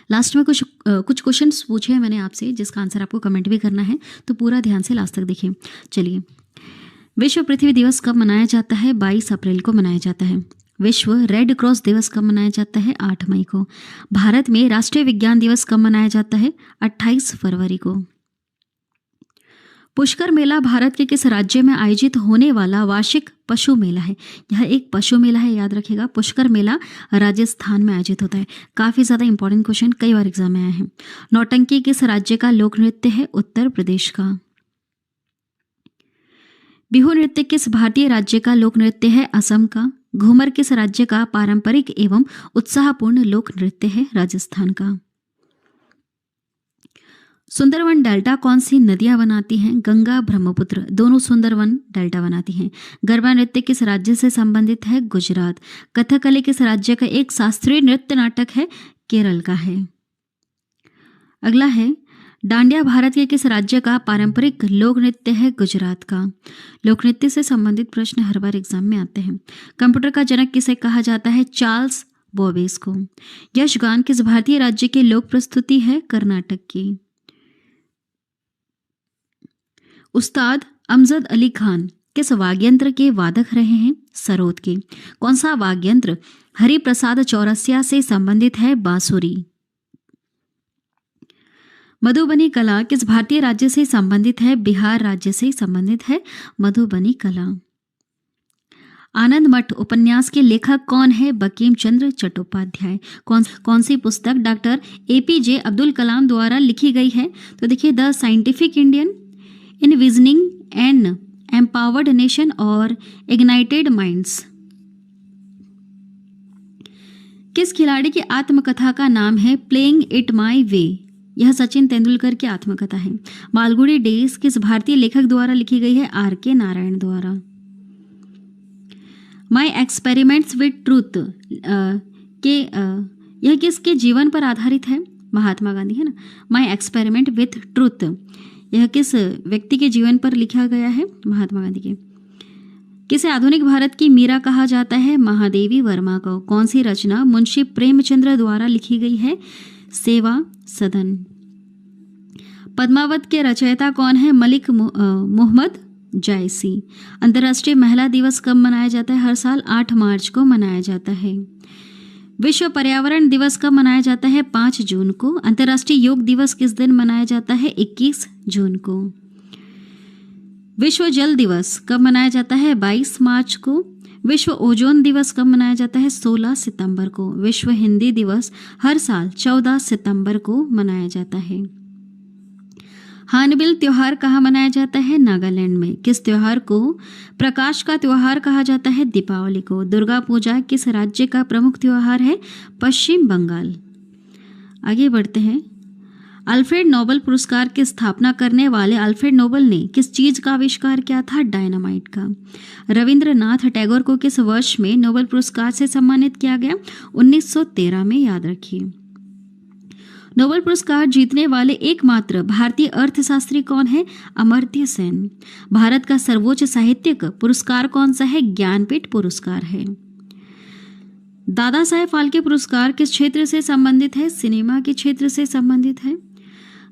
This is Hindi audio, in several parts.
लास्ट में कुछ क्वेश्चंस पूछे हैं मैंने आपसे, जिसका आंसर आपको कमेंट भी करना है, तो पूरा ध्यान से लास्ट तक देखिए। चलिए, विश्व पृथ्वी दिवस कब मनाया जाता है? 22 अप्रैल को मनाया जाता है। विश्व रेड क्रॉस दिवस कब मनाया जाता है? 8 मई को। भारत में राष्ट्रीय विज्ञान दिवस कब मनाया जाता है? 28 फरवरी को। पुष्कर मेला भारत के किस राज्य में आयोजित होने वाला वार्षिक पशु मेला है? यह एक पशु मेला है, याद रखिएगा। पुष्कर मेला राजस्थान में आयोजित होता है। काफ़ी ज़्यादा इंपॉर्टेंट क्वेश्चन, कई बार एग्जाम में आए हैं। नौटंकी किस राज्य का लोक नृत्य है? उत्तर प्रदेश का। बिहू नृत्य किस भारतीय राज्य का लोक नृत्य है? असम का। घूमर किस राज्य का पारंपरिक एवं उत्साहपूर्ण लोक नृत्य है? राजस्थान का। सुंदरवन डेल्टा कौन सी नदियां बनाती हैं? गंगा, ब्रह्मपुत्र, दोनों सुंदरवन डेल्टा बनाती हैं। गरबा नृत्य किस राज्य से संबंधित है? गुजरात। कथकली किस राज्य का एक शास्त्रीय नृत्य नाटक है? केरल का है। अगला है, डांडिया भारत के किस राज्य का पारंपरिक लोक नृत्य है? गुजरात का। लोक नृत्य से संबंधित प्रश्न हर बार एग्जाम में आते हैं। कंप्यूटर का जनक किसे कहा जाता है? चार्ल्स बॉबेज को। यशगान किस भारतीय राज्य की लोक प्रस्तुति है? कर्नाटक की। उस्ताद अमजद अली खान किस वाद्ययंत्र के वादक रहे हैं? सरोद के। कौन सा वाद्ययंत्र हरिप्रसाद चौरसिया से संबंधित है? बांसुरी। मधुबनी कला किस भारतीय राज्य से संबंधित है? बिहार राज्य से संबंधित है मधुबनी कला। आनंद मठ उपन्यास के लेखक कौन है? बंकिम चंद्र चट्टोपाध्याय। कौन सी पुस्तक डॉक्टर APJ अब्दुल कलाम द्वारा लिखी गई है? तो देखिए, the scientific Indian, envisioning an empowered nation और इग्नाइटेड माइंड्स। किस खिलाड़ी की आत्मकथा का नाम है प्लेइंग इट माई वे? यह सचिन तेंदुलकर की आत्मकथा है। मालगुडी डेज किस भारतीय लेखक द्वारा लिखी गई है? RK नारायण द्वारा। माई एक्सपेरिमेंट्स विद ट्रूथ यह किसके जीवन पर आधारित है? महात्मा गांधी, है ना। माई एक्सपेरिमेंट विथ ट्रूथ यह किस व्यक्ति के जीवन पर लिखा गया है? महात्मा गांधी के। किसे आधुनिक भारत की मीरा कहा जाता है? महादेवी वर्मा को। कौन सी रचना मुंशी प्रेमचंद्र द्वारा लिखी गई है? सेवा सदन। पद्मावत के रचयिता कौन है? मलिक मोहम्मद जायसी। अंतर्राष्ट्रीय महिला दिवस कब मनाया जाता है? हर साल 8 मार्च को मनाया जाता है। विश्व पर्यावरण दिवस कब मनाया जाता है? 5 जून को। अंतर्राष्ट्रीय योग दिवस किस दिन मनाया जाता है? 21 जून को। विश्व जल दिवस कब मनाया जाता है? 22 मार्च को। विश्व ओजोन दिवस कब मनाया जाता है? 16 सितंबर को। विश्व हिंदी दिवस हर साल 14 सितंबर को मनाया जाता है। हार्नबिल त्योहार कहाँ मनाया जाता है? नागालैंड में। किस त्योहार को प्रकाश का त्योहार कहा जाता है? दीपावली को। दुर्गा पूजा किस राज्य का प्रमुख त्योहार है? पश्चिम बंगाल। आगे बढ़ते हैं। अल्फ्रेड नोबेल पुरस्कार की स्थापना करने वाले अल्फ्रेड नोबेल ने किस चीज का आविष्कार किया था? डायनामाइट का। रविंद्रनाथ टैगोर को किस वर्ष में नोबेल पुरस्कार से सम्मानित किया गया? 1913 में, याद रखिए। नोबेल पुरस्कार जीतने वाले एकमात्र भारतीय अर्थशास्त्री कौन है? अमर्त्य सेन। भारत का सर्वोच्च साहित्यिक पुरस्कार कौन सा है? ज्ञानपीठ पुरस्कार है। दादा साहेब फाल्के पुरस्कार किस क्षेत्र से संबंधित है? सिनेमा के क्षेत्र से संबंधित है।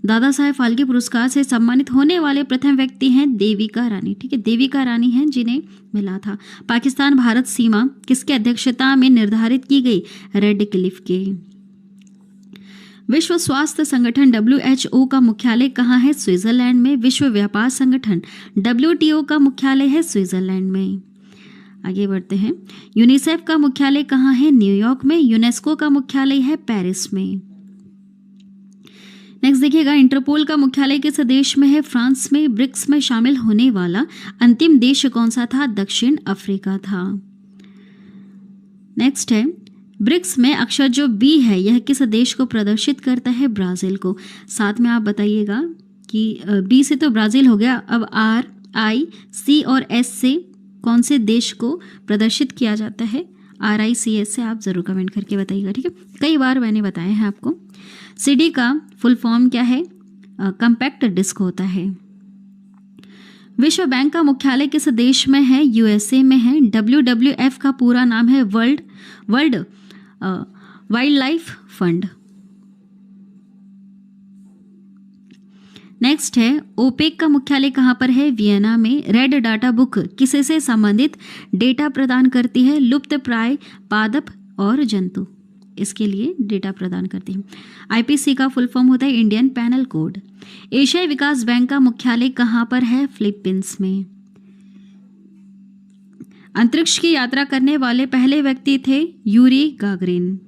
दादा साहेब फाल्के पुरस्कार से सम्मानित होने वाले प्रथम व्यक्ति हैं देविका रानी। ठीक है, देविका रानी हैं जिन्हें मिला था। पाकिस्तान भारत सीमा किसके अध्यक्षता में निर्धारित की गई? रेड क्लिफ के। विश्व स्वास्थ्य संगठन WHO का मुख्यालय कहाँ है? स्विट्जरलैंड में। विश्व व्यापार संगठन WTO का मुख्यालय है स्विट्जरलैंड में। आगे बढ़ते हैं। यूनिसेफ का मुख्यालय कहाँ है? न्यूयॉर्क में। यूनेस्को का मुख्यालय है पेरिस में। नेक्स्ट देखिएगा, इंटरपोल का मुख्यालय किस देश में है? फ्रांस में। ब्रिक्स में शामिल होने वाला अंतिम देश कौन सा था? दक्षिण अफ्रीका था। नेक्स्ट है, ब्रिक्स में अक्षर जो B है यह किस देश को प्रदर्शित करता है? ब्राजील को। साथ में आप बताइएगा कि B से तो ब्राजील हो गया, अब R, I, C और S से कौन से देश को प्रदर्शित किया जाता है? RICS से आप जरूर कमेंट करके बताइएगा। ठीक है, कई बार मैंने बताया है आपको। CD का फुल फॉर्म क्या है? कम्पैक्ट डिस्क होता है। विश्व बैंक का मुख्यालय किस देश में है? USA में है। WWF का पूरा नाम है world wild life fund. Next है ओपेक का मुख्यालय कहाँ पर है? वियना में। रेड डाटा बुक किसे से संबंधित डेटा प्रदान करती है? लुप्त प्राय पादप और जंतु, इसके लिए डेटा प्रदान करती है। आईपीसी का फुल फॉर्म होता है इंडियन पैनल कोड। एशियाई विकास बैंक का मुख्यालय कहाँ पर है? फिलीपींस में। अंतरिक्ष की यात्रा करने वाले पहले व्यक्ति थे यूरी गागरिन।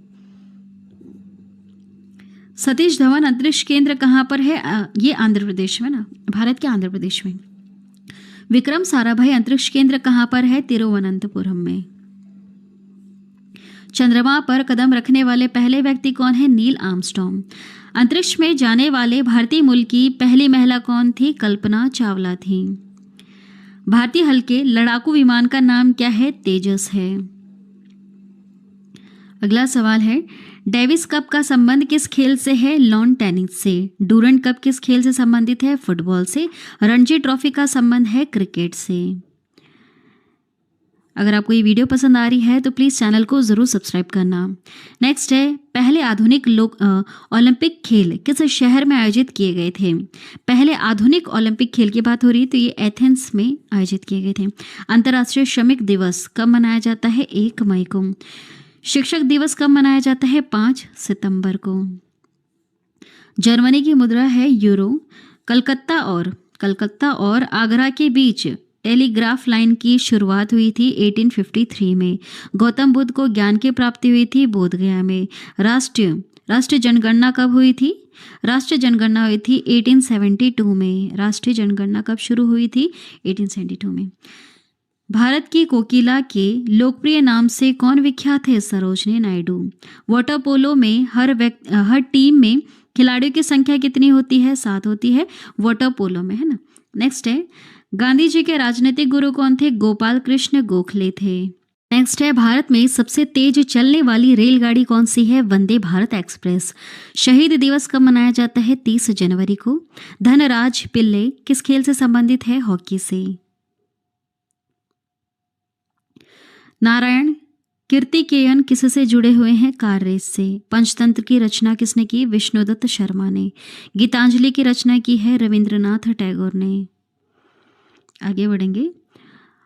सतीश धवन अंतरिक्ष केंद्र कहाँ पर है? ये आंध्र प्रदेश में ना, भारत के आंध्र प्रदेश में। विक्रम साराभाई अंतरिक्ष केंद्र कहाँ पर है? तिरुवनंतपुरम में। चंद्रमा पर कदम रखने वाले पहले व्यक्ति कौन है? Neil Armstrong. अंतरिक्ष में जाने वाले भारतीय मूल की पहली महिला कौन थी? कल्पना चावला थी। भारतीय हल्के लड़ाकू विमान का नाम क्या है? तेजस है। अगला सवाल है डेविस कप का संबंध किस खेल से है? लॉन टेनिस से। डूरंट कप किस खेल से संबंधित है? फुटबॉल से। रणजी ट्रॉफी का संबंध है क्रिकेट से। अगर आपको ये वीडियो पसंद आ रही है तो प्लीज़ चैनल को ज़रूर सब्सक्राइब करना। नेक्स्ट है पहले आधुनिक ओलंपिक खेल किस शहर में आयोजित किए गए थे? पहले आधुनिक ओलंपिक खेल की बात हो रही तो ये एथेंस में आयोजित किए गए थे। अंतर्राष्ट्रीय श्रमिक दिवस कब मनाया जाता है? 1 मई को। शिक्षक दिवस कब मनाया जाता है? 5 सितंबर को। जर्मनी की मुद्रा है यूरो। कलकत्ता और आगरा के बीच टेलीग्राफ लाइन की शुरुआत हुई थी 1853 में। गौतम बुद्ध को ज्ञान की प्राप्ति हुई थी बोधगया में। राष्ट्रीय जनगणना कब हुई थी? राष्ट्रीय जनगणना हुई थी 1872 में। राष्ट्रीय जनगणना कब शुरू हुई थी? 1872 में। भारत की कोकिला के लोकप्रिय नाम से कौन विख्यात है? सरोजनी नायडू। वाटर पोलो में हर टीम में खिलाड़ियों की संख्या कितनी होती है? 7 होती है वाटर पोलो में, है ना। नेक्स्ट है गांधी जी के राजनीतिक गुरु कौन थे? गोपाल कृष्ण गोखले थे। नेक्स्ट है भारत में सबसे तेज चलने वाली रेलगाड़ी कौन सी है? वंदे भारत एक्सप्रेस। शहीद दिवस कब मनाया जाता है? 30 जनवरी को। धनराज पिल्ले किस खेल से संबंधित है? हॉकी से। नारायण कीर्तिकेयन किससे जुड़े हुए हैं? कार रेस से। पंचतंत्र की रचना किसने की? विष्णुदत्त शर्मा ने। गीतांजलि की रचना की है रविंद्रनाथ टैगोर ने। आगे बढ़ेंगे।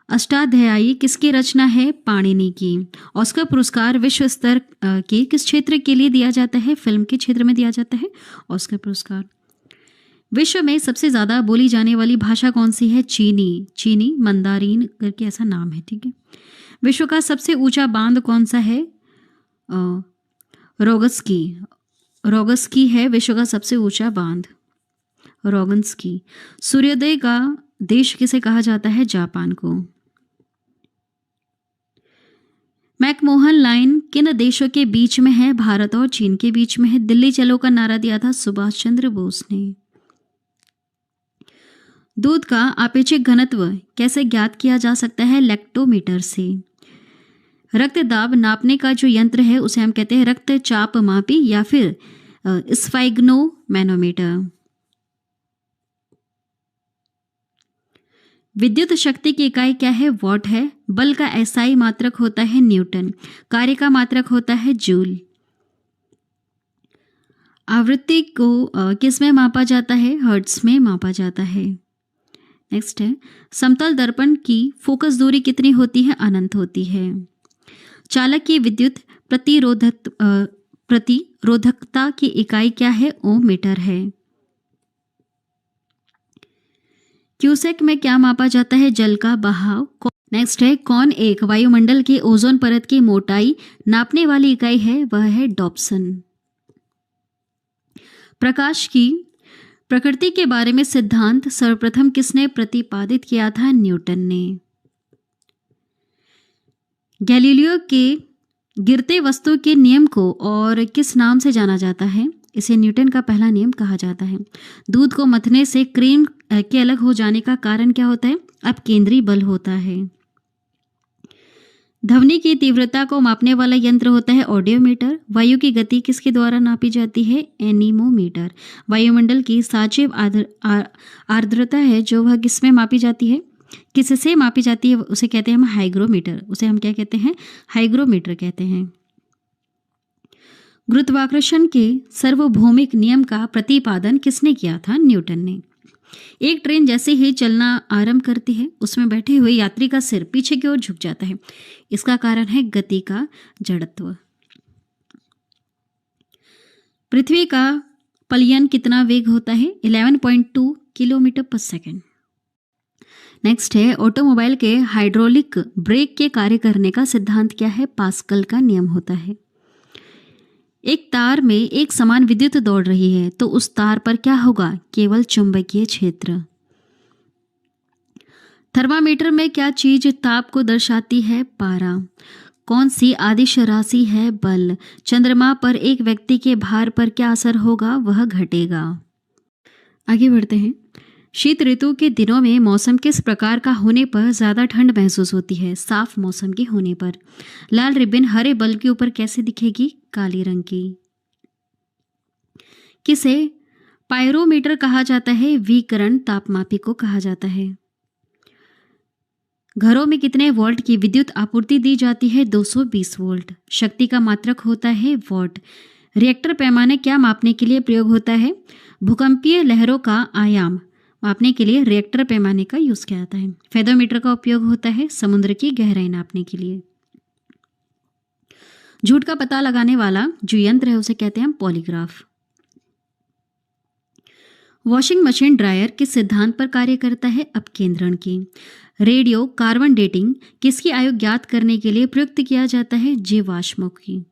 अष्टाध्यायी किसकी रचना है? पाणिनि की। ऑस्कर पुरस्कार विश्व स्तर के किस क्षेत्र के लिए दिया जाता है? फिल्म के क्षेत्र में दिया जाता है ऑस्कर पुरस्कार। विश्व में सबसे ज्यादा बोली जाने वाली भाषा कौन सी है? चीनी मंदारीन करके ऐसा नाम है, ठीक है। विश्व का सबसे ऊंचा बांध कौन सा है? रोगस्की है विश्व का सबसे ऊंचा बांध, रोगन्स्की। सूर्योदय का देश किसे कहा जाता है? जापान को। मैकमोहन लाइन किन देशों के बीच में है? भारत और चीन के बीच में है। दिल्ली चलो का नारा दिया था सुभाष चंद्र बोस ने। दूध का आपेक्षिक घनत्व कैसे ज्ञात किया जा सकता है? लैक्टोमीटर से। रक्तदाब नापने का जो यंत्र है उसे हम कहते हैं रक्तचाप मापी या फिर स्फाइग्नोमैनोमीटर। विद्युत शक्ति की इकाई क्या है? वॉट है। बल का एसआई मात्रक होता है न्यूटन। कार्य का मात्रक होता है जूल। आवृत्ति को किस में मापा जाता है? हर्ट्ज में मापा जाता है। नेक्स्ट है समतल दर्पण की फोकस दूरी कितनी होती है? अनंत होती है। चालक की विद्युत प्रतिरोधकता की इकाई क्या है? ओम मीटर है। क्यूसेक में क्या मापा जाता है? जल का बहाव। नेक्स्ट है कौन एक वायुमंडल के ओजोन परत की मोटाई नापने वाली इकाई है? वह है डॉप्सन। प्रकाश की प्रकृति के बारे में सिद्धांत सर्वप्रथम किसने प्रतिपादित किया था? न्यूटन ने। गैलीलियो के गिरते वस्तु के नियम को और किस नाम से जाना जाता है? इसे न्यूटन का पहला नियम कहा जाता है। दूध को मथने से क्रीम के अलग हो जाने का कारण क्या होता है? अब केंद्रीय बल होता है। ध्वनि की तीव्रता को मापने वाला यंत्र होता है ऑडियोमीटर। वायु की गति किसके द्वारा नापी जाती है? एनीमोमीटर। वायुमंडल की साजिब आर्द्रता है जो वह किसमें मापी जाती है? किससे मापी जाती है? उसे कहते हैं हम हाइग्रोमीटर। उसे हम क्या कहते हैं? हाइग्रोमीटर कहते हैं। गुरुत्वाकर्षण के सार्वभौमिक नियम का प्रतिपादन किसने किया था? न्यूटन ने। एक ट्रेन जैसे ही चलना आरंभ करती है, उसमें बैठे हुए यात्री का सिर पीछे की ओर झुक जाता है। इसका कारण है गति का जड़त्व। पृथ्वी का पलयन कितना वेग होता है? 11.2 किलोमीटर पर सेकंड। नेक्स्ट है, ऑटोमोबाइल के हाइड्रोलिक ब्रेक के कार्य करने का सिद्धांत क्या है? पास्कल का नियम होता है। एक तार में एक समान विद्युत दौड़ रही है तो उस तार पर क्या होगा? केवल चुंबकीय क्षेत्र। थर्मामीटर में क्या चीज ताप को दर्शाती है? पारा। कौन सी आदिश राशि है? बल। चंद्रमा पर एक व्यक्ति के भार पर क्या असर होगा? वह घटेगा। आगे बढ़ते हैं। शीत ऋतु के दिनों में मौसम किस प्रकार का होने पर ज्यादा ठंड महसूस होती है? साफ मौसम के होने पर। लाल रिबन हरे बल्ब के ऊपर कैसे दिखेगी? काले रंग की। किसे पायरोमीटर कहा जाता है? विकिरण तापमापी को कहा जाता है। घरों में कितने वोल्ट की विद्युत आपूर्ति दी जाती है? 220 वोल्ट। शक्ति का मात्रक होता है वॉट। रिएक्टर पैमाने क्या मापने के लिए प्रयोग होता है? भूकंपीय लहरों का आयाम मापने के लिए रिएक्टर पैमाने का यूज किया जाता है। फेदोमीटर का उपयोग होता है समुद्र की गहराई नापने के लिए। झूठ का पता लगाने वाला जो यंत्र है उसे कहते हैं हम पॉलीग्राफ। वॉशिंग मशीन ड्रायर किस सिद्धांत पर कार्य करता है? अपकेंद्रण की। रेडियो कार्बन डेटिंग किसकी आयु ज्ञात करने के लिए प्रयुक्त किया जाता है? जीवाश्मों की।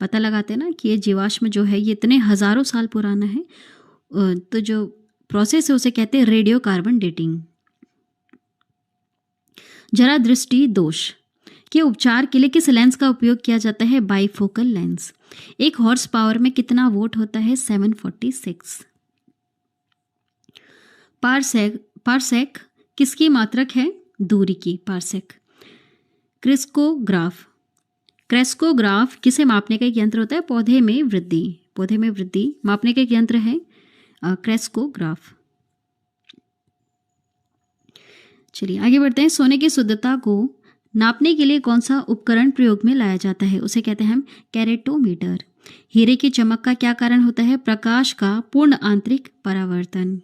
पता लगाते हैं ना कि ये जीवाश्म जो है ये इतने हजारों साल पुराना है, तो जो प्रोसेस है उसे कहते हैं रेडियो कार्बन डेटिंग। जरा दृष्टि दोष के उपचार के लिए किस लेंस का उपयोग किया जाता है? Bifocal lens. एक हॉर्स पावर में कितना वोट होता है? 746। पारसेक किसकी मात्रक है? दूरी की। पारसेक। क्रेस्कोग्राफ किसे मापने का एक यंत्र होता है? पौधे में वृद्धि मापने का एक यंत्र है क्रेस्कोग्राफ। चलिए आगे बढ़ते हैं। सोने की शुद्धता को नापने के लिए कौन सा उपकरण प्रयोग में लाया जाता है? उसे कहते हैं हम कैरेटोमीटर। हीरे की चमक का क्या कारण होता है? प्रकाश का पूर्ण आंतरिक परावर्तन।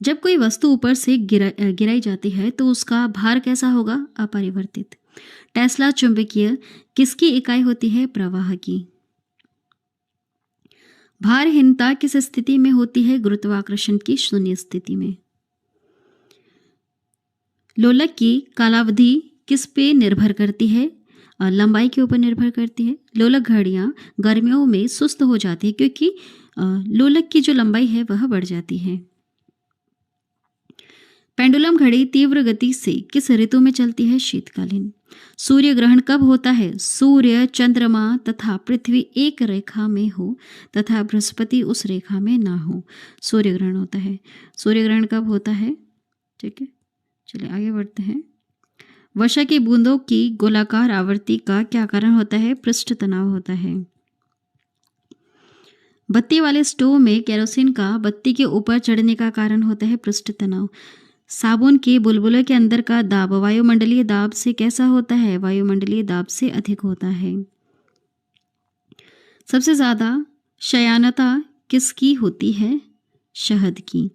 जब कोई वस्तु ऊपर से गिराई जाती है तो उसका भार कैसा होगा? अपरिवर्तित। टेस्ला चुंबकीय किसकी इकाई होती है? प्रवाह की। भारहीनता किस स्थिति में होती है? गुरुत्वाकर्षण की शून्य स्थिति में। लोलक की कालावधि किस पे निर्भर करती है? लंबाई के ऊपर निर्भर करती है। लोलक घड़ियां गर्मियों में सुस्त हो जाती है क्योंकि लोलक की जो लंबाई है वह बढ़ जाती है। पेंडुलम घड़ी तीव्र गति से किस ऋतु में चलती है? शीतकालीन। सूर्य ग्रहण कब होता है? सूर्य, चंद्रमा तथा पृथ्वी एक रेखा में हो तथा बृहस्पति उस रेखा में ना हो, सूर्य ग्रहण होता है। सूर्य ग्रहण कब होता है? ठीक है, चलिए आगे बढ़ते हैं। वर्षा की बूंदों की गोलाकार आवृत्ति का क्या कारण होता है? पृष्ठ तनाव होता है। बत्ती वाले स्टोव में केरोसिन का बत्ती के ऊपर चढ़ने का कारण होता है पृष्ठ तनाव। साबुन के बुलबुले के अंदर का दाब वायुमंडलीय दाब से कैसा होता है? वायुमंडलीय दाब से अधिक होता है। सबसे ज्यादा शयानता किसकी होती है? शहद की।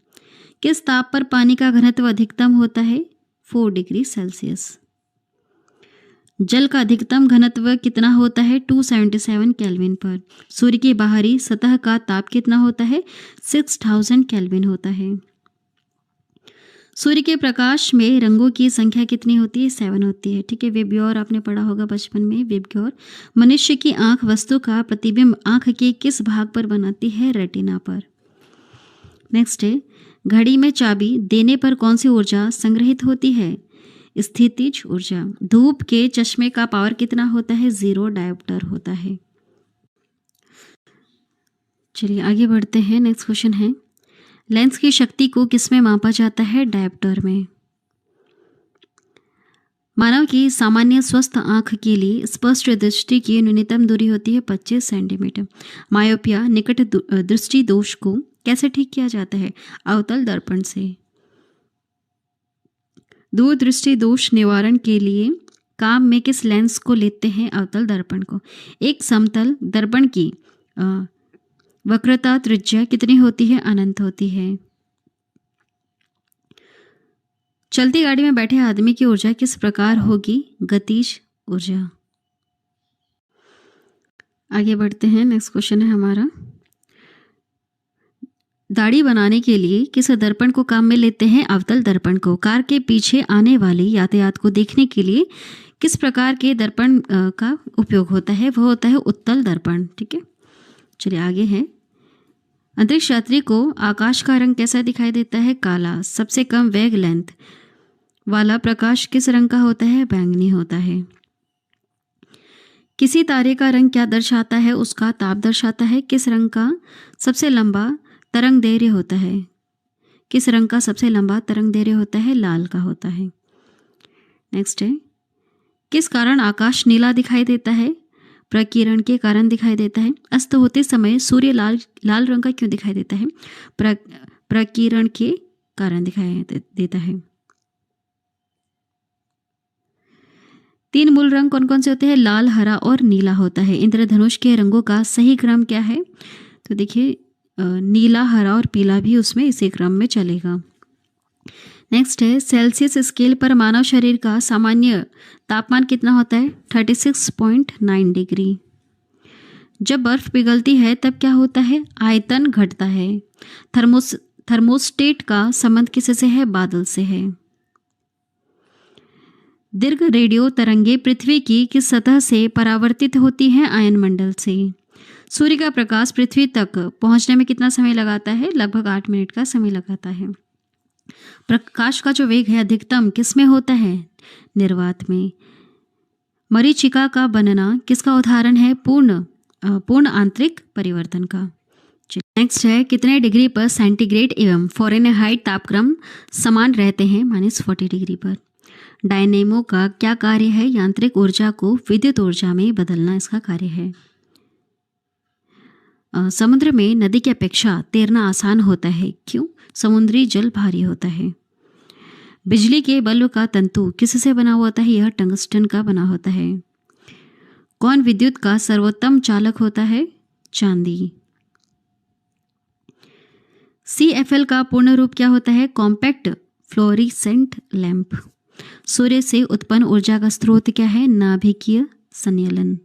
किस ताप पर पानी का घनत्व अधिकतम होता है? 4 डिग्री सेल्सियस। जल का अधिकतम घनत्व कितना होता है? 277 केल्विन पर। सूर्य की बाहरी सतह का ताप कितना होता है? 6000 केल्विन होता है। सूर्य के प्रकाश में रंगों की संख्या कितनी होती है? 7 होती है। ठीक है, विबग्योर आपने पढ़ा होगा बचपन में। विबग्योर। मनुष्य की आंख वस्तु का प्रतिबिंब आंख के किस भाग पर बनाती है? रेटिना पर। नेक्स्ट है, घड़ी में चाबी देने पर कौन सी ऊर्जा संग्रहित होती है? स्थितिज ऊर्जा। धूप के चश्मे का पावर कितना होता है? 0 डायोप्टर होता है। चलिए आगे बढ़ते हैं। नेक्स्ट क्वेश्चन है, लेंस की शक्ति को किसमें मापा जाता है? डायोप्टर में। मानव की सामान्य स्वस्थ आंख के लिए स्पष्ट दृष्टि की न्यूनतम दूरी होती है 25 सेंटीमीटर। मायोपिया निकट दृष्टि दोष को कैसे ठीक किया जाता है? अवतल दर्पण से। दूर दृष्टि दोष निवारण के लिए काम में किस लेंस को लेते हैं? अवतल दर्पण को। एक समतल दर्पण की वक्रता त्रिज्या कितनी होती है? अनंत होती है। चलती गाड़ी में बैठे आदमी की ऊर्जा किस प्रकार होगी? गतिज ऊर्जा। आगे बढ़ते हैं, नेक्स्ट क्वेश्चन है हमारा, दाढ़ी बनाने के लिए किस दर्पण को काम में लेते हैं? अवतल दर्पण को। कार के पीछे आने वाले यातायात को देखने के लिए किस प्रकार के दर्पण का उपयोग होता है? वह होता है उत्तल दर्पण। ठीक है, चलिए आगे है, अंतरिक्ष यात्री को आकाश का रंग कैसा दिखाई देता है? काला। सबसे कम वेग लेंथ वाला प्रकाश किस रंग का होता है? बैंगनी होता है। किसी तारे का रंग क्या दर्शाता है? उसका ताप दर्शाता है। किस रंग का सबसे लंबा तरंग दैर्घ्य होता है? किस रंग का सबसे लंबा तरंग दैर्घ्य होता है? लाल का होता है। नेक्स्ट है, किस कारण आकाश नीला दिखाई देता है? प्रकीर्णन के कारण दिखाई देता है। अस्त होते समय सूर्य लाल रंग का क्यों दिखाई देता है? प्रकीर्णन के कारण दिखाई देता है। तीन मूल रंग कौन कौन से होते हैं? लाल, हरा और नीला होता है। इंद्रधनुष के रंगों का सही क्रम क्या है? तो देखिए, नीला, हरा और पीला भी उसमें इसी क्रम में चलेगा। नेक्स्ट है, सेल्सियस स्केल पर मानव शरीर का सामान्य तापमान कितना होता है? 36.9 डिग्री। जब बर्फ पिघलती है तब क्या होता है? आयतन घटता है। थर्मोस्टेट का संबंध किससे है? बादल से है। दीर्घ रेडियो तरंगे पृथ्वी की किस सतह से परावर्तित होती हैं? आयन मंडल से। सूर्य का प्रकाश पृथ्वी तक पहुंचने में कितना समय लगाता है? लगभग 8 मिनट का समय लगाता है। प्रकाश का जो वेग है अधिकतम किस में होता है? निर्वात में। मरीचिका का बनना किसका उदाहरण है? पूर्ण आंतरिक परिवर्तन का। नेक्स्ट है, कितने डिग्री पर सेंटीग्रेड एवं फ़ारेनहाइट तापक्रम समान रहते हैं? -40 डिग्री पर। डायनेमो का क्या कार्य है? यांत्रिक ऊर्जा को विद्युत ऊर्जा में बदलना इसका कार्य है। समुद्र में नदी की अपेक्षा तैरना आसान होता है, क्यों? समुद्री जल भारी होता है। बिजली के बल्ब का तंतु किससे बना होता है? यह टंगस्टन का बना होता है। कौन विद्युत का सर्वोत्तम चालक होता है? चांदी। CFL का पूर्ण रूप क्या होता है? Compact fluorescent lamp. सूर्य से उत्पन्न ऊर्जा का स्रोत क्या है? नाभिकीय संयलन।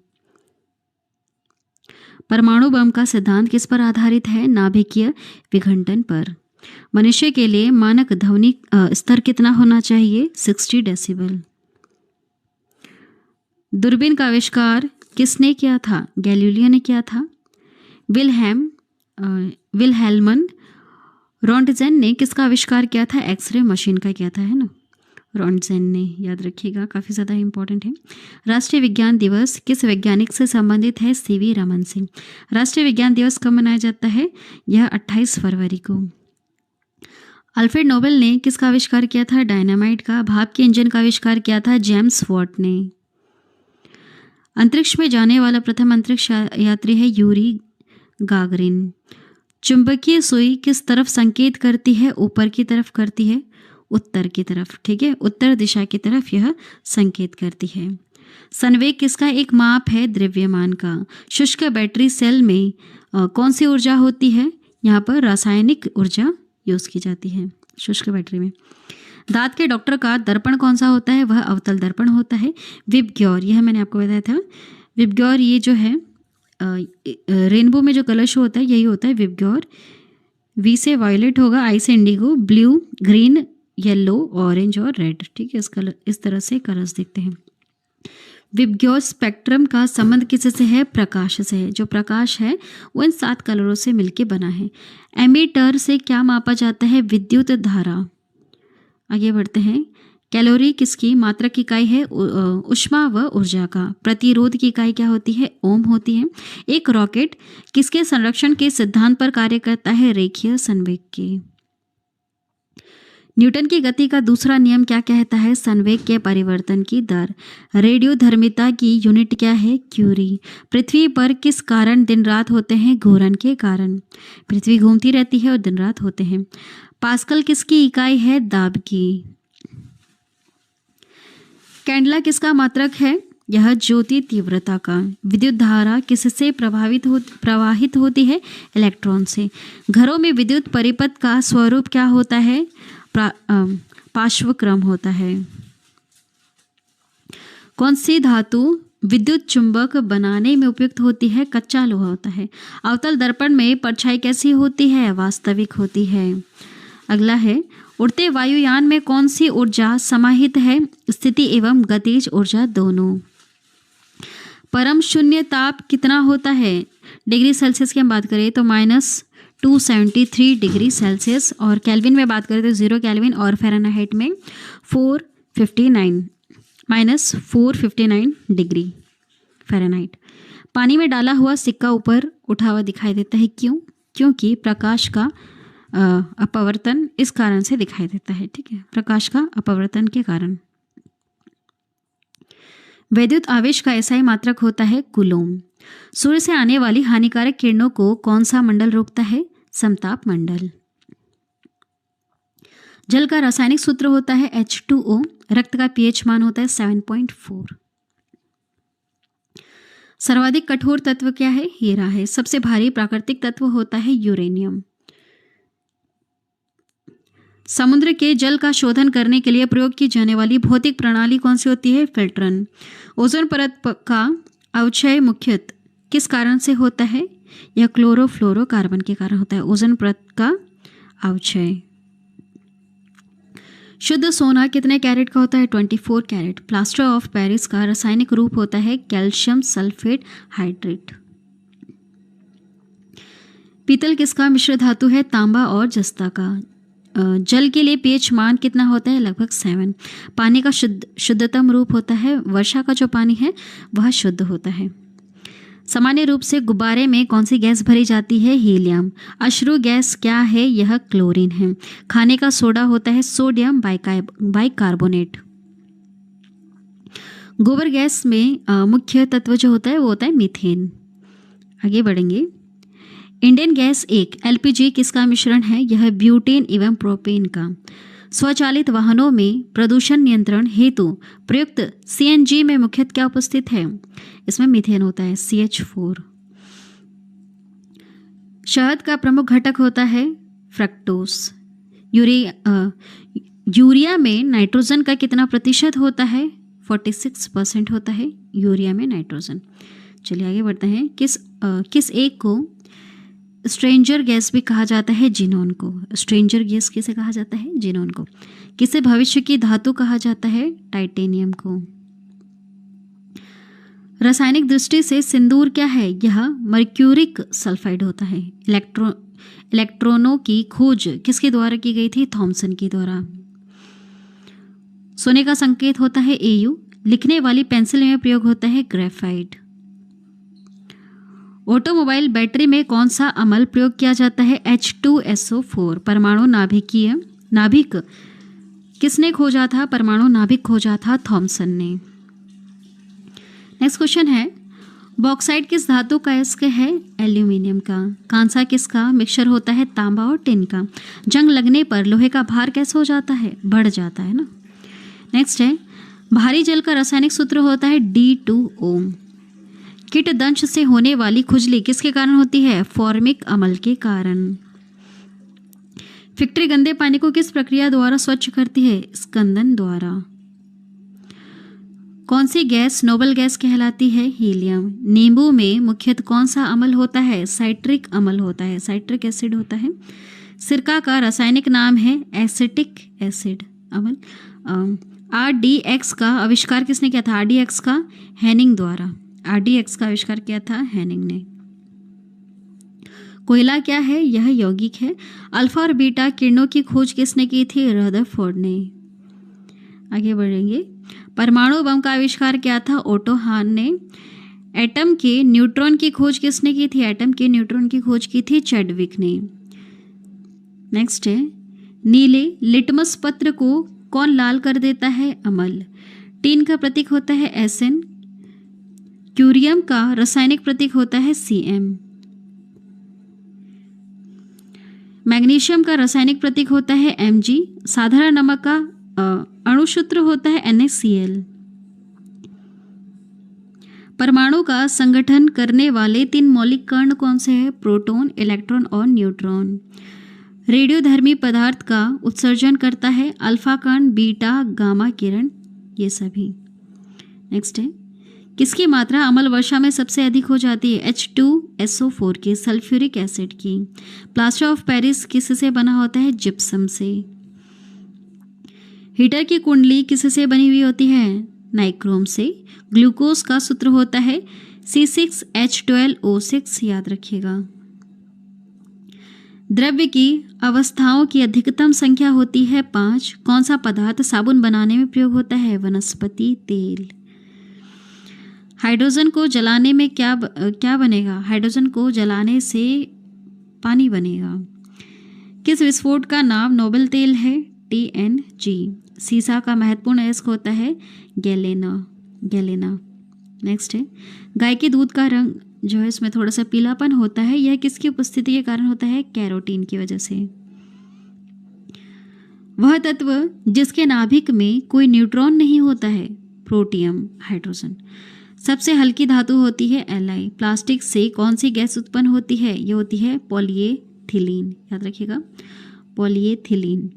परमाणु बम का सिद्धांत किस पर आधारित है? नाभिकीय विघटन पर। मनुष्य के लिए मानक ध्वनि स्तर कितना होना चाहिए? 60 डेसिबल। दूरबीन का आविष्कार किसने किया था? गैलीलियो ने किया था। विल्हेल्मन रोंटजेन ने किसका आविष्कार किया था? एक्सरे मशीन का किया था, है ना, रोंटजेन ने, याद रखिएगा, काफ़ी ज़्यादा इंपॉर्टेंट है। राष्ट्रीय विज्ञान दिवस किस वैज्ञानिक से संबंधित है? CV रमन से। राष्ट्रीय विज्ञान दिवस कब मनाया जाता है? यह 28 फरवरी को। अल्फ्रेड नोबेल ने किसका आविष्कार किया था? डायनामाइट का। भाप के इंजन का आविष्कार किया था जेम्स वॉट ने। अंतरिक्ष में जाने वाला प्रथम अंतरिक्ष यात्री है यूरी गागरिन। चुंबकीय सुई किस तरफ संकेत करती है? ऊपर की तरफ करती है, उत्तर की तरफ। ठीक है, उत्तर दिशा की तरफ यह संकेत करती है। संवेग किसका एक माप है? द्रव्यमान का। शुष्क बैटरी सेल में कौन सी ऊर्जा होती है? यहाँ पर रासायनिक ऊर्जा यूज की जाती है शुष्क बैटरी में। दांत के डॉक्टर का दर्पण कौन सा होता है? वह अवतल दर्पण होता है। विबग्योर, यह मैंने आपको बताया था। विबग्योर ये जो है रेनबो में जो कलर शो होता है यही होता है विबग्योर। V से वायलेट होगा, I से Indigo, blue, green, yellow, orange और रेड। ठीक है, इस तरह से कलर्स दिखते हैं। विबग्योर स्पेक्ट्रम का संबंध किससे है? प्रकाश से है। जो प्रकाश है वो इन 7 कलरों से मिलके बना है। एमीटर से क्या मापा जाता है? विद्युत धारा। आगे बढ़ते हैं, कैलोरी किसकी मात्रक इकाई है? ऊष्मा व ऊर्जा का। प्रतिरोध की इकाई क्या होती है? ओम होती है। एक रॉकेट किसके संरक्षण के सिद्धांत पर कार्य करता है? रेखीय संवेग के। न्यूटन की गति का दूसरा नियम क्या कहता है? संवेग के परिवर्तन की दर। रेडियोधर्मिता की यूनिट क्या है? क्यूरी। पृथ्वी पर किस कारण दिन रात होते हैं? घूर्णन के कारण। पृथ्वी घूमती रहती है और दिन रात होते हैं। पास्कल किसकी इकाई है? दाब की। कैंडला किसका मात्रक है? यह ज्योति तीव्रता का। विद्युत धारा किससे प्रवाहित होती है? इलेक्ट्रॉन से। घरों में विद्युत परिपथ का स्वरूप क्या होता है? पार्श्वक्रम होता है। कौन सी धातु विद्युत चुंबक बनाने में उपयुक्त होती है? कच्चा लोहा होता है। अवतल दर्पण में परछाई कैसी होती है? वास्तविक होती है। अगला है, उड़ते वायुयान में कौन सी ऊर्जा समाहित है? स्थिति एवं गतिज ऊर्जा दोनों। परम शून्य ताप कितना होता है? डिग्री सेल्सियस की हम बात करें तो -273 डिग्री सेल्सियस, और केल्विन में बात करें तो 0 केल्विन, और फ़ारेनहाइट में 459 डिग्री फ़ारेनहाइट। पानी में डाला हुआ सिक्का ऊपर उठा हुआ दिखाई देता है, क्यों? क्योंकि प्रकाश का अपवर्तन इस कारण से दिखाई देता है। ठीक है, प्रकाश का अपवर्तन के कारण। वैद्युत आवेश का एसआई मात्रक होता है कूलोम। सूर्य से आने वाली हानिकारक किरणों को कौन सा मंडल रोकता है? समताप मंडल। जल का रासायनिक सूत्र होता है H2O। रक्त का पीएच मान होता है 7.4। सर्वाधिक कठोर तत्व क्या है? हीरा है। सबसे भारी प्राकृतिक तत्व होता है यूरेनियम। समुद्र के जल का शोधन करने के लिए प्रयोग की जाने वाली भौतिक प्रणाली कौन सी होती है? फिल्ट्रन। ओजोन परत का अवक्षय मुख्यतः किस कारण से होता है? यह क्लोरोफ्लोरोकार्बन के कारण होता है, ओजोन परत का अवक्षय। शुद्ध सोना कितने कैरेट का होता है? 24 कैरेट। प्लास्टर ऑफ पेरिस का रासायनिक रूप होता है कैल्शियम सल्फेट हाइड्रेट। पीतल किसका मिश्र धातु है? तांबा और जस्ता का। जल के लिए पीएच मान कितना होता है? लगभग 7। पानी का शुद्धतम रूप होता है, वर्षा का जो पानी है वह शुद्ध होता है। सामान्य रूप से गुब्बारे में कौन सी गैस भरी जाती है? हीलियम। अश्रु गैस क्या है? यह क्लोरीन है। खाने का सोडा होता है सोडियम बाइकार्बोनेट। गोबर गैस में मुख्य तत्व जो होता है वो होता है मीथेन। आगे बढ़ेंगे। इंडियन गैस एक एलपीजी किसका मिश्रण है? यह ब्यूटेन एवं प्रोपेन का। स्वचालित वाहनों में प्रदूषण नियंत्रण हेतु प्रयुक्त सीएनजी में मुख्यतः क्या उपस्थित है? इसमें मीथेन होता है CH4। शहद का प्रमुख घटक होता है फ्रक्टोज। यूरिया में नाइट्रोजन का कितना प्रतिशत होता है? 46% होता है यूरिया में नाइट्रोजन। चलिए आगे बढ़ते हैं। किस एक को स्ट्रेंजर गैस भी कहा जाता है? जिनोन को। स्ट्रेंजर गैस किसे कहा जाता है? जिनोन को। किसे भविष्य की धातु कहा जाता है? टाइटेनियम को। रासायनिक दृष्टि से सिंदूर क्या है? यह मर्क्यूरिक सल्फाइड होता है। इलेक्ट्रॉनों की खोज किसके द्वारा की गई थी? थॉमसन के द्वारा। सोने का संकेत होता है AU। लिखने वाली पेंसिल में प्रयोग होता है ग्रेफाइट। ऑटोमोबाइल बैटरी में कौन सा अम्ल प्रयोग किया जाता है? H2SO4। परमाणु नाभिक किसने खोजा था? परमाणु नाभिक खोजा था थॉमसन ने। नेक्स्ट क्वेश्चन है, बॉक्साइट किस धातु का अयस्क है? एल्यूमिनियम का। कांसा किसका मिक्सचर होता है? तांबा और टिन का। जंग लगने पर लोहे का भार कैसे हो जाता है? बढ़ जाता है ना। नेक्स्ट है, भारी जल का रासायनिक सूत्र होता है D2O। कीट दंश से होने वाली खुजली किसके कारण होती है? फॉर्मिक अम्ल के कारण। फैक्ट्री गंदे पानी को किस प्रक्रिया द्वारा स्वच्छ करती है? स्कंदन द्वारा। कौन सी गैस नोबल गैस कहलाती है? हीलियम। नींबू में मुख्यतः कौन सा अम्ल होता है? साइट्रिक अम्ल होता है, साइट्रिक एसिड होता है। सिरका का रासायनिक नाम है एसिटिक एसिड अम्ल। RDX का आविष्कार किसने किया था? RDX का हैनिंग द्वारा। RDX का आविष्कार किया था हैनिंग ने। कोयला क्या है? यह यौगिक है। अल्फा और बीटा किरणों की खोज किसने की थी? रदरफोर्ड ने। आगे बढ़ेंगे। परमाणु बम का आविष्कार किया था? ओटो हान ने। एटम के न्यूट्रॉन की खोज किसने की थी? एटम के न्यूट्रॉन की खोज की थी चैडविक ने। नेक्स्ट है, नीले लिटमस पत्र को कौन लाल कर देता है? अम्ल। टीन का प्रतीक होता है SN। क्यूरियम का रासायनिक प्रतीक होता है Cm। मैग्नीशियम का रासायनिक प्रतीक होता है Mg। साधारण नमक का अणुसूत्र होता है NaCl। परमाणु का संगठन करने वाले 3 मौलिक कण कौन से हैं? प्रोटॉन, इलेक्ट्रॉन और न्यूट्रॉन। रेडियोधर्मी पदार्थ का उत्सर्जन करता है अल्फा कण, बीटा, गामा किरण, ये सभी। नेक्स्ट है, किसकी मात्रा अम्ल वर्षा में सबसे अधिक हो जाती है? H2SO4 की, सल्फ्यूरिक एसिड की। प्लास्टर ऑफ पेरिस किससे बना होता है? जिप्सम से। हीटर की कुंडली किससे बनी हुई होती है? नाइक्रोम से। ग्लूकोज का सूत्र होता है C6H12O6, याद रखिएगा। द्रव्य की अवस्थाओं की अधिकतम संख्या होती है 5। कौन सा पदार्थ साबुन बनाने में प्रयोग होता है? वनस्पति तेल। हाइड्रोजन को जलाने में क्या बनेगा? हाइड्रोजन को जलाने से पानी बनेगा। किस विस्फोट का नाम नोबेल तेल है? TNG। सीसा का महत्वपूर्ण अयस्क होता है गैलेना। नेक्स्ट है, गाय के दूध का रंग जो है इसमें थोड़ा सा पीलापन होता है, यह किसकी उपस्थिति के कारण होता है? कैरोटीन की वजह से। वह तत्व जिसके नाभिक में कोई न्यूट्रॉन नहीं होता है? Protium, hydrogen. सबसे हल्की धातु होती है Li। प्लास्टिक से कौन सी गैस उत्पन्न होती है? ये होती है पॉलीएथिलीन, याद रखिएगा, पॉलीएथिलीन।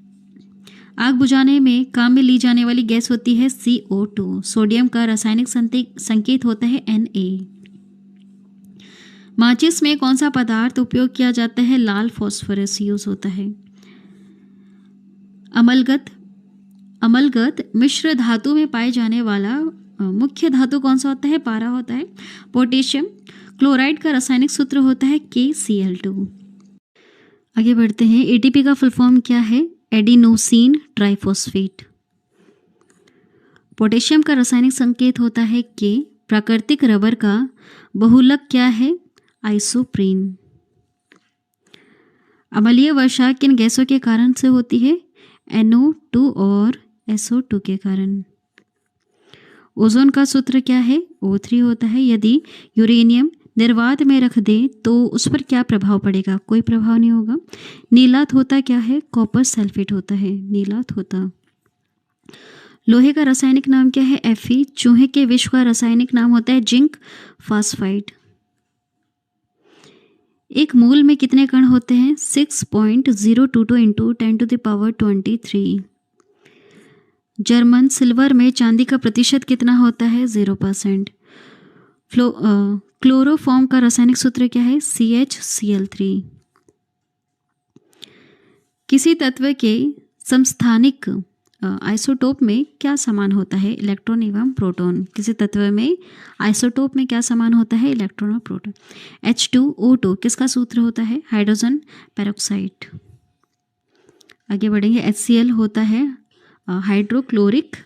आग बुझाने में काम में ली जाने वाली गैस होती है CO2। सोडियम का रासायनिक संकेत होता है Na। माचिस में कौन सा पदार्थ उपयोग किया जाता है? लाल फॉस्फोरस यूज होता है। अम्लगत मिश्र धातु में पाए जाने वाला मुख्य धातु कौन सा होता है? पारा होता है। पोटेशियम क्लोराइड का रासायनिक सूत्र होता है KCl2। आगे बढ़ते हैं, ATP का फुल फॉर्म क्या है? Adenosine triphosphate. पोटेशियम का रासायनिक संकेत होता है K। प्राकृतिक रबर का बहुलक क्या है? आइसोप्रीन। अम्लीय वर्षा किन गैसों के कारण से होती है? NO2 और SO2 के कारण। ओजोन का सूत्र क्या है? O3 होता है। यदि यूरेनियम निर्वात में रख दें तो उस पर क्या प्रभाव पड़ेगा? कोई प्रभाव नहीं होगा। नीलात होता क्या है? कॉपर सल्फेट होता है नीलात होता। लोहे का रासायनिक नाम क्या है? Fe। चूहे के विष का रासायनिक नाम होता है जिंक फास्फाइड। एक मूल में कितने कण होते हैं? 6.022 इंटू 10⁻23। जर्मन सिल्वर में चांदी का प्रतिशत कितना होता है? 0%। क्लोरोफॉर्म का रासायनिक सूत्र क्या है? CHCl3। किसी तत्व के समस्थानिक आइसोटोप में क्या समान होता है? इलेक्ट्रॉन एवं प्रोटॉन। किसी तत्व में आइसोटोप में क्या समान होता है? इलेक्ट्रॉन और प्रोटॉन। H2O2 किसका सूत्र होता है? Hydrogen peroxide. आगे बढ़ेंगे, HCl होता है हाइड्रोक्लोरिक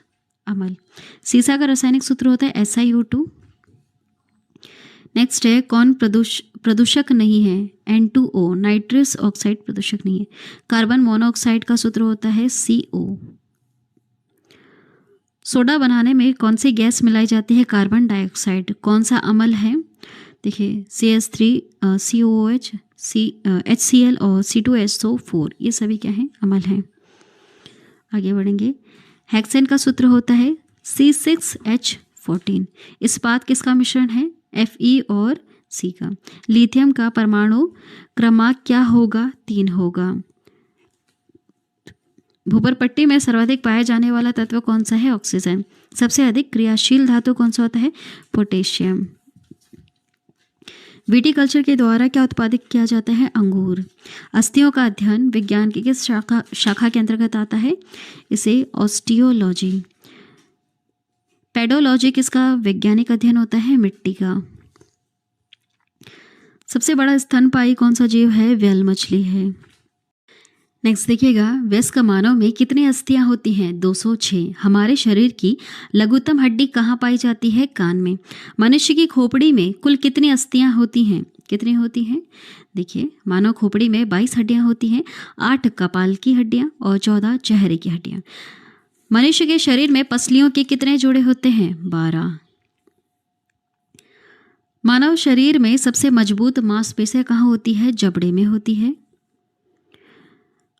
अम्ल। सीसा का रासायनिक सूत्र होता है SiO2। नेक्स्ट है, कौन प्रदूषक नहीं है? N2O, नाइट्रस ऑक्साइड प्रदूषक नहीं है। कार्बन मोनोऑक्साइड का सूत्र होता है CO। सोडा बनाने में कौन सी गैस मिलाई जाती है? Carbon dioxide. कौन सा अम्ल है? देखिए CH3, COOH, HCl और C2SO4, ये सभी क्या हैं? अम्ल हैं। आगे बढ़ेंगे, हेक्सेन का सूत्र होता है C6H14। इस्पात किसका मिश्रण है? Fe और C का। लिथियम का परमाणु क्रमांक क्या होगा? 3 होगा। भूपरपट्टी में सर्वाधिक पाया जाने वाला तत्व कौन सा है? ऑक्सीजन। सबसे अधिक क्रियाशील धातु कौन सा होता है? पोटेशियम। विटिकल्चर के द्वारा क्या उत्पादित किया जाता है? अंगूर। अस्थियों का अध्ययन विज्ञान की किस शाखा के अंतर्गत आता है? इसे ऑस्टियोलॉजी। पेडोलॉजी किसका वैज्ञानिक अध्ययन होता है? मिट्टी का। सबसे बड़ा स्तनपायी कौन सा जीव है? व्हेल मछली है। नेक्स्ट देखिएगा, वयस्क मानव में कितनी अस्थियां होती हैं? 206। हमारे शरीर की लघुतम हड्डी कहाँ पाई जाती है? कान में। मनुष्य की खोपड़ी में कुल कितनी अस्थियां होती हैं? कितनी होती हैं? देखिए, मानव खोपड़ी में 22 हड्डियां होती हैं। 8 कपाल की हड्डियां और 14 चेहरे की हड्डियां। मनुष्य के शरीर में पसलियों के कितने जोड़े होते हैं? 12। मानव शरीर में सबसे मजबूत मांसपेशियां कहाँ होती है? जबड़े में होती है।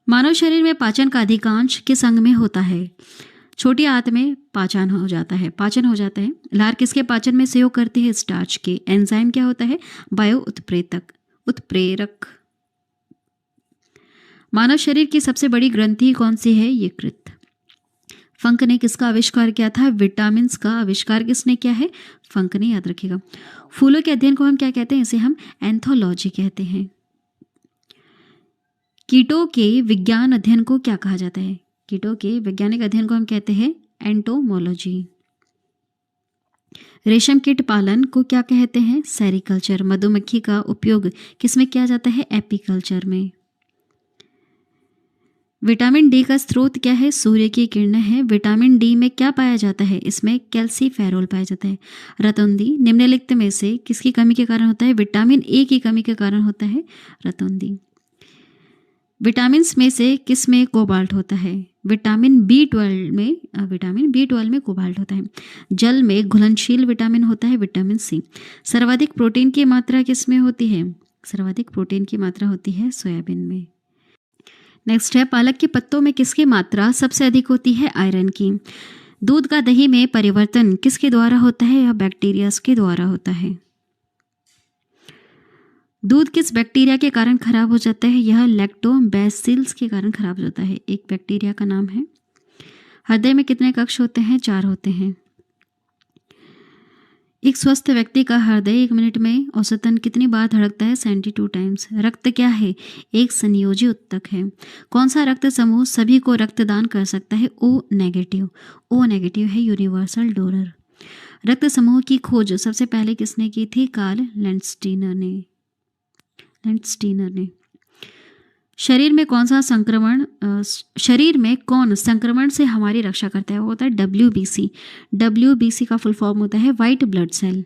मानव शरीर में पाचन का अधिकांश किस अंग में होता है? छोटी आंत में पाचन हो जाता है। लार किसके पाचन में सहयोग करती है? स्टार्च के। एंजाइम क्या होता है? बायो उत्प्रेरक। मानव शरीर की सबसे बड़ी ग्रंथि कौन सी है? यकृत। फंक ने किसका आविष्कार किया था? विटामिन का आविष्कार किसने किया है? फंक ने, याद रखिएगा। फूलों के अध्ययन को हम क्या कहते हैं? इसे हम एंथोलॉजी कहते हैं। कीटों के विज्ञान अध्ययन को क्या कहा जाता है? कीटों के वैज्ञानिक अध्ययन को हम कहते हैं एंटोमोलॉजी। रेशम कीट पालन को क्या कहते हैं? सेरिकल्चर। मधुमक्खी का उपयोग किसमें किया जाता है? एपीकल्चर में। विटामिन डी का स्रोत क्या है? सूर्य की किरणें है। विटामिन डी में क्या पाया जाता है? इसमें कैल्सीफेरोल पाया जाता है। रतौंधी निम्नलिखित में से किसकी कमी के कारण होता है? विटामिन ए की कमी के कारण होता है रतौंधी। विटामिन में से किस में कोबाल्ट होता है? विटामिन बी 12 में कोबाल्ट होता है। जल में घुलनशील विटामिन होता है विटामिन सी। सर्वाधिक प्रोटीन की मात्रा किस में होती है? सर्वाधिक प्रोटीन की मात्रा होती है सोयाबीन में। नेक्स्ट है, पालक के पत्तों में किसकी मात्रा सबसे अधिक होती है? आयरन की। दूध का दही में परिवर्तन किसके द्वारा होता है? या बैक्टीरिया के द्वारा होता है। दूध किस बैक्टीरिया के कारण खराब हो जाता है? यह लैक्टोबैसिलस के कारण खराब हो जाता है। एक बैक्टीरिया का नाम है। हृदय में कितने कक्ष होते हैं? 4 होते हैं। एक स्वस्थ व्यक्ति का हृदय 1 मिनट में औसतन कितनी बार धड़कता है? 72 टाइम्स। रक्त क्या है? एक संयोजी उत्तक है। कौन सा रक्त समूह सभी को रक्तदान कर सकता है? ओ नेगेटिव है यूनिवर्सल डोनर। रक्त समूह की खोज सबसे पहले किसने की थी? कार्ल लैंडस्टीनर ने। शरीर में कौन संक्रमण से हमारी रक्षा करता है? वो होता है WBC का फुल फॉर्म होता है व्हाइट ब्लड सेल।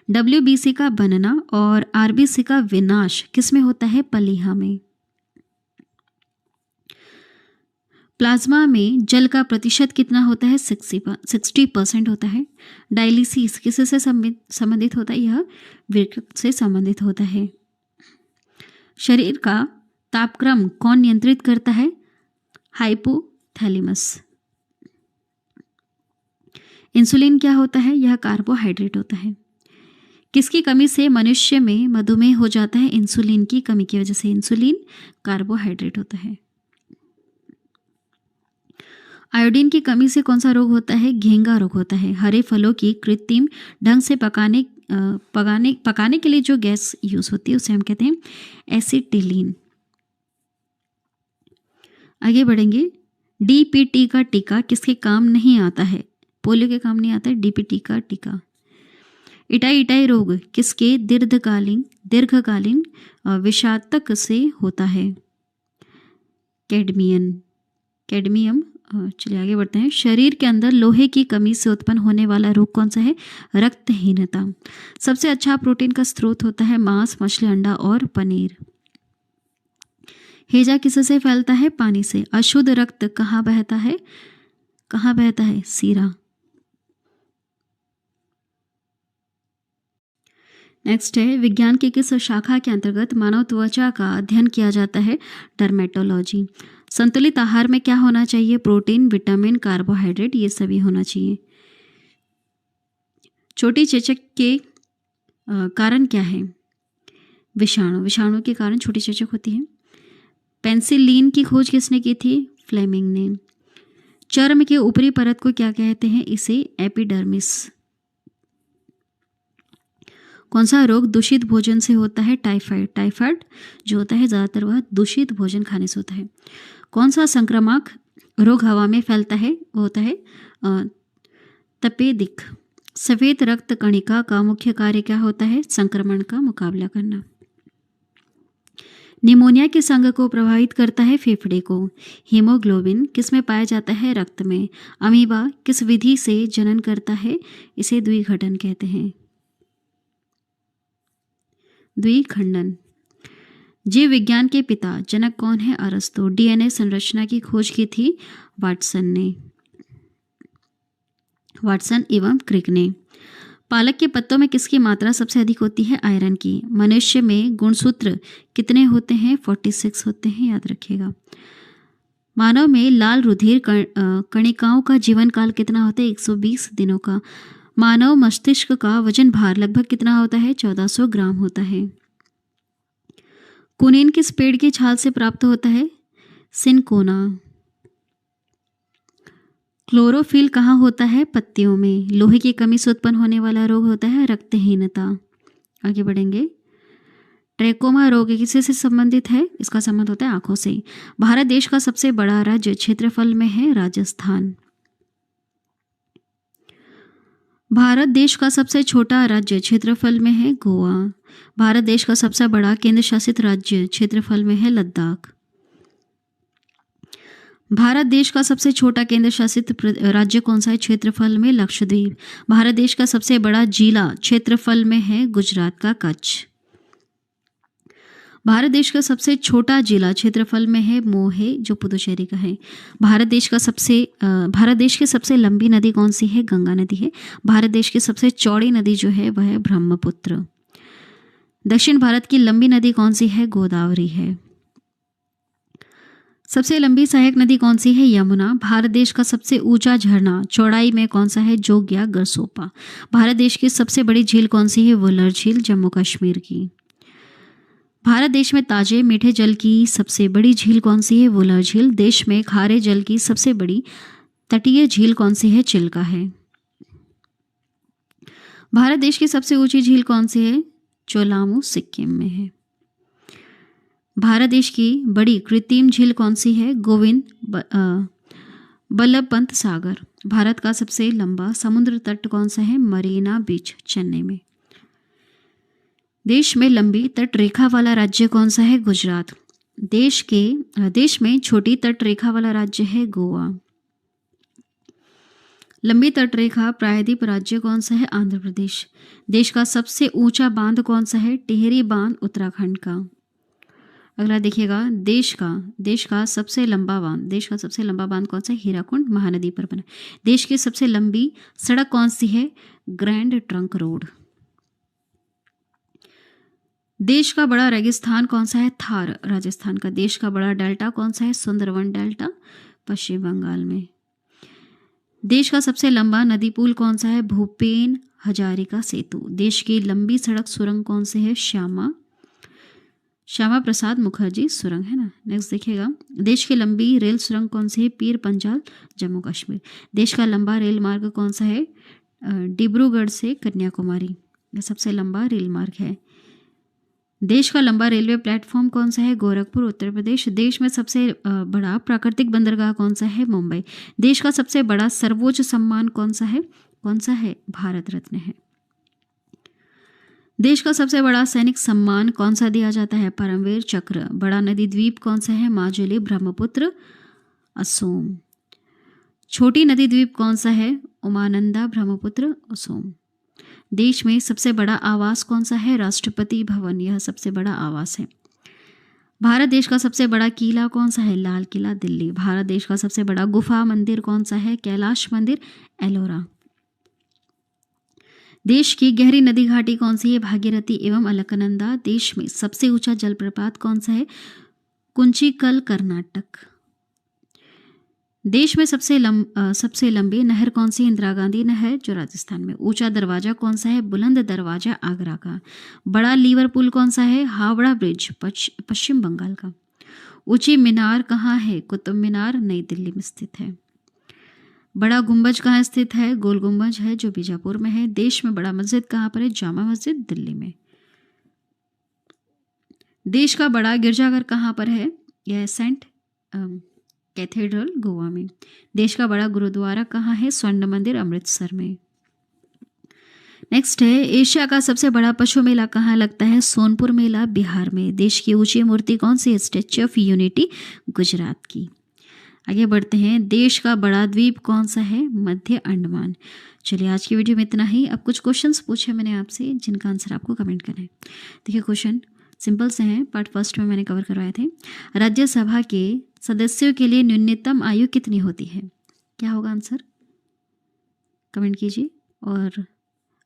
WBC का बनना और RBC का विनाश किस में होता है? प्लीहा में। प्लाज्मा में जल का प्रतिशत कितना होता है? 60% होता है। डायलिसिस किससे संबंधित होता है? यह विकृत से संबंधित होता है। शरीर का तापक्रम कौन नियंत्रित करता है? हाइपोथैलेमस। इंसुलिन क्या होता है? यह कार्बोहाइड्रेट होता है। किसकी कमी से मनुष्य में मधुमेह हो जाता है? इंसुलिन की कमी की वजह से। इंसुलिन कार्बोहाइड्रेट होता है। आयोडीन की कमी से कौन सा रोग होता है? घेंगा रोग होता है। हरे फलों की कृत्रिम ढंग से पकाने के लिए जो गैस यूज होती है उसे हम कहते हैं एसिटिलीन। आगे बढ़ेंगे। DPT का टीका किसके काम नहीं आता है? पोलियो के काम नहीं आता है DPT का टीका। इटाई रोग किसके दीर्घकालीन विषातक से होता है? कैडमियम। चलिए आगे बढ़ते हैं। शरीर के अंदर लोहे की कमी से उत्पन्न होने वाला रोग कौन सा है? रक्तहीनता। सबसे अच्छा प्रोटीन का स्रोत होता है मांस, मछली, अंडा और पनीर। हैजा किससे फैलता है? पानी से। अशुद्ध रक्त कहाँ बहता है? सीरा। नेक्स्ट है, विज्ञान की किस शाखा के अंतर्गत मानव त्वचा का अध्ययन किया जाता है? डर्मेटोलॉजी। संतुलित आहार में क्या होना चाहिए? प्रोटीन, विटामिन, कार्बोहाइड्रेट, ये सभी होना चाहिए। छोटी चेचक के कारण क्या है? विषाणु के कारण छोटी चेचक होती है। पेंसिलिन की खोज किसने की थी? फ्लेमिंग ने। चर्म के ऊपरी परत को क्या कहते हैं? इसे एपिडर्मिस। कौन सा रोग दूषित भोजन से होता है? टाइफाइड जो होता है ज़्यादातर वह दूषित भोजन खाने से होता है। कौन सा संक्रामक रोग हवा में फैलता है? वो होता है तपेदिक। सफेद रक्त कणिका का मुख्य कार्य क्या होता है? संक्रमण का मुकाबला करना। निमोनिया के संघ को प्रभावित करता है? फेफड़े को। हीमोग्लोबिन किस में पाया जाता है? रक्त में। अमीबा किस विधि से जनन करता है? इसे द्विघटन कहते हैं। द्विखंडन। जीव विज्ञान के पिता जनक कौन है? अरस्तु। DNA संरचना की खोज की थी वाटसन एवं क्रिक ने। पालक के पत्तों में किसकी मात्रा सबसे अधिक होती है? आयरन की। मनुष्य में गुणसूत्र कितने होते हैं? 46 होते हैं, याद रखिएगा। मानव में लाल रुधिर कणिकाओं का जीवन काल कितना होता है? 120 दिनों का। मानव मस्तिष्क का वजन भार लगभग कितना होता है? 1400 ग्राम होता है। कुनीन किस पेड़ की छाल से प्राप्त होता है? सिनकोना। क्लोरोफिल कहाँ होता है? पत्तियों में। लोहे की कमी से उत्पन्न होने वाला रोग होता है रक्तहीनता। आगे बढ़ेंगे। ट्रेकोमा रोग किसी से संबंधित है? इसका संबंध होता है आंखों से। भारत देश का सबसे बड़ा राज्य क्षेत्रफल में है? राजस्थान। भारत देश का सबसे छोटा राज्य क्षेत्रफल में है? गोवा। भारत देश का सबसे बड़ा केंद्र शासित राज्य क्षेत्रफल में है? लद्दाख। भारत देश का सबसे छोटा केंद्र शासित राज्य कौन सा है क्षेत्रफल में? लक्षद्वीप। भारत देश का सबसे बड़ा जिला क्षेत्रफल में है? गुजरात का कच्छ। भारत देश का सबसे छोटा जिला क्षेत्रफल में है? मोहे, जो पुदुचेरी का है। भारत देश की सबसे लंबी नदी कौन सी है? गंगा नदी है। भारत देश की सबसे चौड़ी नदी जो है वह है ब्रह्मपुत्र। दक्षिण भारत की लंबी नदी कौन सी है? गोदावरी है। सबसे लंबी सहायक नदी कौन सी है? यमुना। भारत देश का सबसे ऊंचा झरना चौड़ाई में कौन सा है? जोग्या गरसोपा। भारत देश की सबसे बड़ी झील कौन सी है? वुलर झील, जम्मू कश्मीर की। भारत देश में ताजे मीठे जल की सबसे बड़ी झील कौन सी है? वुलर झील। देश में खारे जल की सबसे बड़ी तटीय झील कौन सी है? चिल्का है। भारत देश की सबसे ऊंची झील कौन सी है? चोलामू, सिक्किम में है। भारत देश की बड़ी कृत्रिम झील कौन सी है? गोविंद बल्लभ पंत सागर। भारत का सबसे लंबा समुद्र तट कौन सा है? मरीना बीच, चेन्नई में। देश में लंबी तट रेखा वाला राज्य कौन सा है? गुजरात। देश में छोटी तट रेखा वाला राज्य है? गोवा। लंबी तट रेखा प्रायद्वीप राज्य कौन सा है? आंध्र प्रदेश। देश का सबसे ऊंचा बांध कौन सा है? टिहरी बांध, उत्तराखंड का। अगला देखिएगा, देश का सबसे लंबा बांध कौन सा है? हीराकुंड, महानदी पर बना। देश की सबसे लंबी सड़क कौन सी है? Grand trunk road. देश का बड़ा रेगिस्तान कौन सा है? थार, राजस्थान का। देश का बड़ा डेल्टा कौन सा है? सुंदरवन डेल्टा, पश्चिम बंगाल में। देश का सबसे लंबा नदी पुल कौन सा है? भूपेन हजारिका सेतु। देश की लंबी सड़क सुरंग कौन सी है? श्यामा प्रसाद मुखर्जी सुरंग है ना। नेक्स्ट देखिएगा, देश की लंबी रेल सुरंग कौन सी है? पीर पंजाल, जम्मू कश्मीर। देश का लंबा रेल मार्ग कौन सा है? डिब्रूगढ़ से कन्याकुमारी, यह सबसे लंबा रेल मार्ग है। देश का लंबा रेलवे प्लेटफॉर्म कौन सा है? गोरखपुर, उत्तर प्रदेश। देश में सबसे बड़ा प्राकृतिक बंदरगाह कौन सा है? मुंबई। देश का सबसे बड़ा सर्वोच्च सम्मान कौन सा है? भारत रत्न है। देश का सबसे बड़ा सैनिक सम्मान कौन सा दिया जाता है? परमवीर चक्र। बड़ा नदी द्वीप कौन सा है? माजुली, ब्रह्मपुत्र, असोम। छोटी नदी द्वीप कौन सा है? उमानंदा, ब्रह्मपुत्र, असोम। देश में सबसे बड़ा आवास कौन सा है? राष्ट्रपति भवन, यह सबसे बड़ा आवास है। भारत देश का सबसे बड़ा किला कौन सा है? लाल किला, दिल्ली। भारत देश का सबसे बड़ा गुफा मंदिर कौन सा है? कैलाश मंदिर, एलोरा। देश की गहरी नदी घाटी कौन सी है? भागीरथी एवं अलकनंदा। देश में सबसे ऊंचा जलप्रपात कौन सा है? कुंचिकल, कर्नाटक। देश में सबसे लंबी नहर कौन सी? इंदिरा गांधी नहर, जो राजस्थान में। ऊंचा दरवाजा कौन सा है? बुलंद दरवाजा, आगरा का। बड़ा लीवर पुल कौन सा है? हावड़ा ब्रिज, पश्चिम बंगाल का। ऊंची मीनार कहाँ है? कुतुब मीनार, नई दिल्ली में स्थित है। बड़ा गुंबज कहाँ स्थित है? गोल गुंबज है, जो बीजापुर में है। देश में बड़ा मस्जिद कहाँ पर है? जामा मस्जिद, दिल्ली में। देश का बड़ा गिरजाघर कहाँ पर है? यह सेंट कैथेड्रल, गोवा में। देश का बड़ा गुरुद्वारा कहाँ है? स्वर्ण मंदिर, अमृतसर में। नेक्स्ट है, एशिया का सबसे बड़ा पशु मेला कहाँ लगता है? सोनपुर मेला, बिहार में। देश की ऊंची मूर्ति कौन सी है? स्टैच्यू ऑफ यूनिटी, गुजरात की। आगे बढ़ते हैं, देश का बड़ा द्वीप कौन सा है? मध्य अंडमान। चलिए, आज की वीडियो में इतना ही। अब कुछ क्वेश्चंस पूछे मैंने आपसे, जिनका आंसर आपको कमेंट करना है। देखिए, क्वेश्चन सिंपल से हैं, पार्ट फर्स्ट में मैंने कवर करवाए थे। राज्यसभा के सदस्यों के लिए न्यूनतम आयु कितनी होती है? क्या होगा आंसर? कमेंट कीजिए। और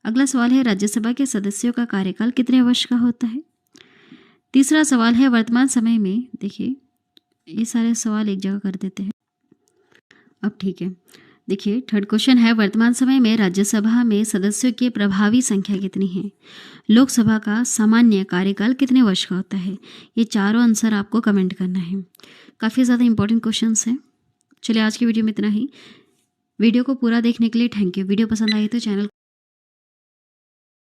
अगला सवाल है, राज्यसभा के सदस्यों का कार्यकाल कितने वर्ष का होता है? तीसरा सवाल है, वर्तमान समय में देखिए ये सारे सवाल एक जगह कर देते हैं। अब ठीक है, देखिए थर्ड क्वेश्चन है, वर्तमान समय में राज्यसभा में सदस्यों की प्रभावी संख्या कितनी है? लोकसभा का सामान्य कार्यकाल कितने वर्ष का होता है? ये चारों आंसर आपको कमेंट करना है। काफ़ी ज़्यादा इंपॉर्टेंट क्वेश्चंस हैं। चलिए आज की वीडियो में इतना ही। वीडियो को पूरा देखने के लिए थैंक यू। वीडियो पसंद आई तो चैनल